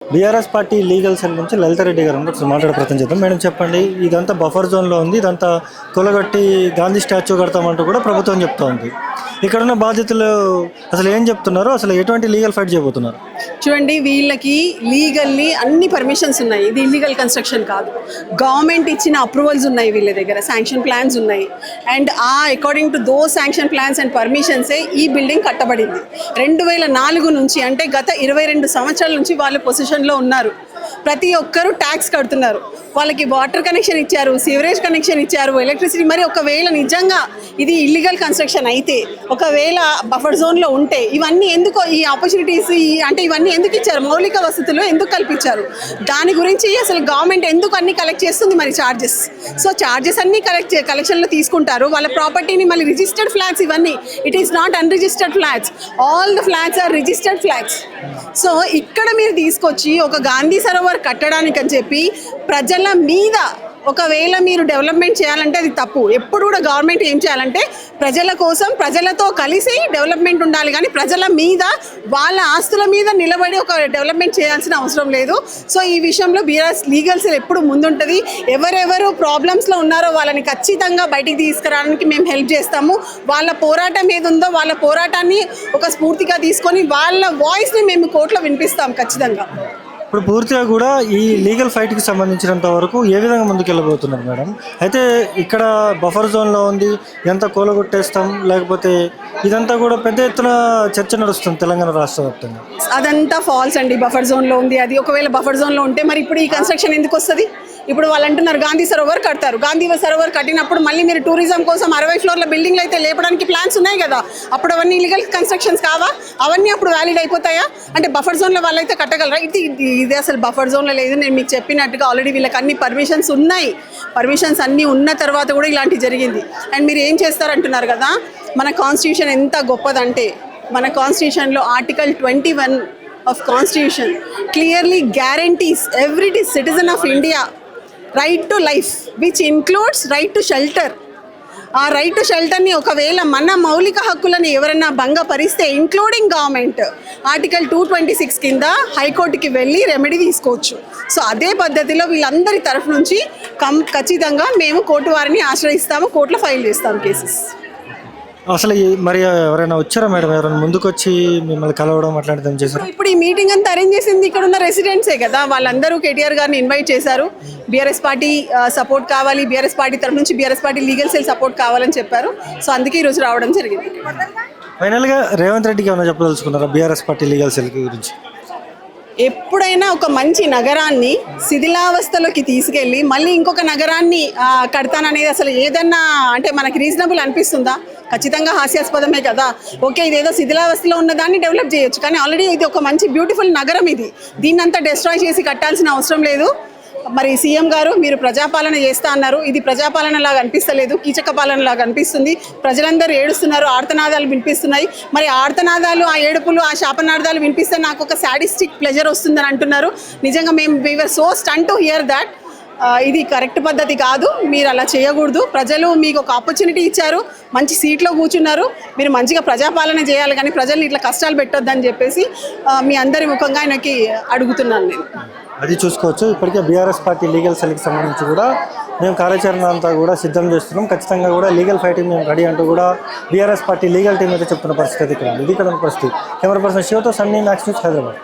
BRS party legal cell నుంచి లలితారెడ్డి గారు ఒకసారి మాట్లాడే ప్రయత్నం చేద్దాం. మేడం చెప్పండి, ఇదంతా బఫర్ జోన్లో ఉంది, ఇదంతా కొలగట్టి గాంధీ స్టాచ్యూ కడతామంటూ కూడా ప్రభుత్వం చెప్తా ఉంది. ఇక్కడున్న బాధ్యతలు అసలు ఏం చెప్తున్నారు, అసలు ఎటువంటి లీగల్ ఫైట్ చేయబోతున్నారు? చూడండి, వీళ్ళకి లీగల్లీ అన్ని పర్మిషన్స్ ఉన్నాయి. ఇది ఇల్లీగల్ కన్స్ట్రక్షన్ కాదు. గవర్నమెంట్ ఇచ్చిన అప్రూవల్స్ ఉన్నాయి, వీళ్ళ దగ్గర శాంక్షన్ ప్లాన్స్ ఉన్నాయి. And according to those sanction plans and పర్మిషన్సే ఈ బిల్డింగ్ కట్టబడింది. 2004 నుంచి, అంటే గత 22 సంవత్సరాల నుంచి వాళ్ళు పొజిషన్లో ఉన్నారు. ప్రతి ఒక్కరూ ట్యాక్స్ కడుతున్నారు. వాళ్ళకి వాటర్ కనెక్షన్ ఇచ్చారు, సీవరేజ్ కనెక్షన్ ఇచ్చారు, ఎలక్ట్రిసిటీ. మరి ఒకవేళ నిజంగా ఇది ఇల్లీగల్ కన్స్ట్రక్షన్ అయితే, ఒకవేళ బఫర్ జోన్లో ఉంటే ఇవన్నీ ఎందుకు, ఈ ఆపర్చునిటీస్ అంటే ఇవన్నీ ఎందుకు ఇచ్చారు? మౌలిక వసతులు ఎందుకు కల్పించారు? దాని గురించి అసలు గవర్నమెంట్ ఎందుకు అన్ని కలెక్ట్ చేస్తుంది? మరి ఛార్జెస్, సో ఛార్జెస్ అన్ని కలెక్షన్లో తీసుకుంటారు. వాళ్ళ ప్రాపర్టీని మళ్ళీ రిజిస్టర్డ్ ఫ్లాట్స్ ఇవన్నీ. It is not unregistered flats, all the flats are registered flats. So ఇక్కడ మీరు తీసుకొచ్చి ఒక గాంధీ సరోవర్ కట్టడానికి అని చెప్పి ప్రజల మీద ఒకవేళ మీరు డెవలప్మెంట్ చేయాలంటే అది తప్పు. ఎప్పుడు కూడా గవర్నమెంట్ ఏం చేయాలంటే ప్రజల కోసం, ప్రజలతో కలిసి డెవలప్మెంట్ ఉండాలి, కానీ ప్రజల మీద, వాళ్ళ ఆస్తుల మీద నిలబడి ఒక డెవలప్మెంట్ చేయాల్సిన అవసరం లేదు. సో ఈ విషయంలో బీఆర్ఎస్ లీగల్ సెల్ ఎప్పుడు ముందుంటుంది. ఎవరెవరు ప్రాబ్లమ్స్లో ఉన్నారో వాళ్ళని ఖచ్చితంగా బయటికి తీసుకురావడానికి మేము హెల్ప్ చేస్తాము. వాళ్ళ పోరాటం ఏది ఉందో వాళ్ళ పోరాటాన్ని ఒక స్ఫూర్తిగా తీసుకొని వాళ్ళ వాయిస్ని మేము కోర్టులో వినిపిస్తాం ఖచ్చితంగా. ఇప్పుడు పూర్తిగా కూడా ఈ లీగల్ ఫైట్కి సంబంధించినంత వరకు ఏ విధంగా ముందుకెళ్ళబోతున్నారు మేడం? అయితే ఇక్కడ బఫర్ జోన్లో ఉంది, ఎంత కూలగొట్టేస్తాం, లేకపోతే ఇదంతా కూడా పెద్ద ఎత్తున చర్చ నడుస్తుంది తెలంగాణ రాష్ట్ర వ్యాప్తంగా. అదంతా ఫాల్స్ అండి. బఫర్ జోన్లో ఉంది అది. ఒకవేళ బఫర్ జోన్లో ఉంటే మరి ఇప్పుడు ఈ కన్స్ట్రక్షన్ ఎందుకు వస్తుంది? ఇప్పుడు వాళ్ళు అంటున్నారు గాంధీ సరోవర్ కడతారు. గాంధీ సరోవర్ కట్టినప్పుడు మళ్ళీ మీరు టూరిజం కోసం 60 ఫ్లోర్ల బిల్డింగ్లు అయితే లేపడానికి ప్లాన్స్ ఉన్నాయి కదా, అప్పుడు అవన్నీ ఇల్లీగల్ కన్స్ట్రక్షన్స్ కావా? అవన్నీ అప్పుడు వ్యాలిడ్ అయిపోతాయా? అంటే బఫర్ జోన్లో వాళ్ళైతే కట్టగలరా? ఇది అసలు బఫర్ జోన్లో లేదు. నేను మీకు చెప్పినట్టుగా ఆల్రెడీ వీళ్ళకి అన్ని పర్మిషన్స్ ఉన్నాయి. పర్మిషన్స్ అన్నీ ఉన్న తర్వాత కూడా ఇలాంటివి జరిగింది. అండ్ మీరు ఏం చేస్తారంటున్నారు కదా, మన కాన్స్టిట్యూషన్ ఎంత గొప్పదంటే, మన కాన్స్టిట్యూషన్లో article 21 of constitution clearly guarantees every citizen of India right to life, which includes right to shelter. ఆ రైట్ టు షెల్టర్ని ఒకవేళ మన మౌలిక హక్కులను ఎవరైనా భంగపరిస్తే, ఇంక్లూడింగ్ గవర్నమెంట్, ఆర్టికల్ 226 కింద హైకోర్టుకి వెళ్ళి రెమెడీ తీసుకోవచ్చు. సో అదే పద్ధతిలో వీళ్ళందరి తరఫు నుంచి ఖచ్చితంగా మేము కోర్టు వారిని ఆశ్రయిస్తాము, కోర్టులో ఫైల్ చేస్తాము కేసెస్. అసలు మరి ఎవరైనా వచ్చారా మేడం? ఎవరైనా ముందుకు వచ్చి మిమ్మల్ని కలవడం అట్లాంటిది ఏం చేశారు? ఇప్పుడు ఈ మీటింగ్ అంతా అరేంజ్ చేసింది ఇక్కడ ఉన్న రెసిడెంట్సే కదా. వాళ్ళందరూ కేటీఆర్ గారిని ఇన్వైట్ చేశారు. బీఆర్ఎస్ పార్టీ సపోర్ట్ కావాలి, బీఆర్ఎస్ పార్టీ తరఫు నుంచి BRS party legal cell support కావాలని చెప్పారు. సో అందుకే ఈరోజు రావడం జరిగింది. ఫైనల్గా రేవంత్ రెడ్డికి ఏమైనా చెప్పదలుచుకున్నారా బీఆర్ఎస్ పార్టీ లీగల్ సెల్ గురించి? ఎప్పుడైనా ఒక మంచి నగరాన్ని శిథిలావస్థలోకి తీసుకెళ్ళి మళ్ళీ ఇంకొక నగరాన్ని కడతాననేది అసలు ఏదన్నా అంటే మనకి రీజనబుల్ అనిపిస్తుందా? ఖచ్చితంగా హాస్యాస్పదమే కదా. ఓకే, ఇదేదో శిథిలావస్థలో ఉన్నదాన్ని డెవలప్ చేయొచ్చు, కానీ ఆల్రెడీ ఇది ఒక మంచి బ్యూటిఫుల్ నగరం. దీన్నంతా డిస్ట్రాయ్ చేసి కట్టాల్సిన అవసరం లేదు. మరి సీఎం గారు మీరు ప్రజాపాలన చేస్తా అన్నారు. ఇది ప్రజాపాలన లాగా అనిపిస్తలేదు, కీచక పాలన లాగా అనిపిస్తుంది. ప్రజలందరూ ఏడుస్తున్నారు, ఆర్తనాదాలు వినిపిస్తున్నాయి. మరి ఆర్తనాదాలు, ఆ ఏడుపులు, ఆ శాపనార్థాలు వినిపిస్తే నాకు ఒక సాడిస్టిక్ ప్లెజర్ వస్తుందని అంటున్నారు. నిజంగా we were so stunned to hear that. ఇది కరెక్ట్ పద్ధతి కాదు, మీరు అలా చేయకూడదు. ప్రజలు మీకు ఒక ఆపర్చునిటీ ఇచ్చారు, మంచి సీట్లో కూర్చున్నారు, మీరు మంచిగా ప్రజాపాలన చేయాలి, కానీ ప్రజల్ని ఇట్లా కష్టాలు పెట్టొద్దని చెప్పేసి మీ అందరి ముఖంగా ఆయనకి అడుగుతున్నాను నేను. అది చూసుకోవచ్చు. ఇప్పటికే బీఆర్ఎస్ పార్టీ లీగల్ సెల్కి సంబంధించి కూడా మేము కార్యాచరణ అంతా కూడా సిద్ధం చేస్తున్నాం. ఖచ్చితంగా కూడా లీగల్ ఫైటింగ్ మేము రెడీ అంటూ కూడా బీఆర్ఎస్ పార్టీ లీగల్ టీం అయితే చెప్తున్న పరిస్థితి ఇక్కడ. ఇది ఇక్కడ పరిస్థితి. కెమెరా పర్సన్ శివతో సన్నీ, మ్యాక్స్ న్యూస్, హైదరాబాద్.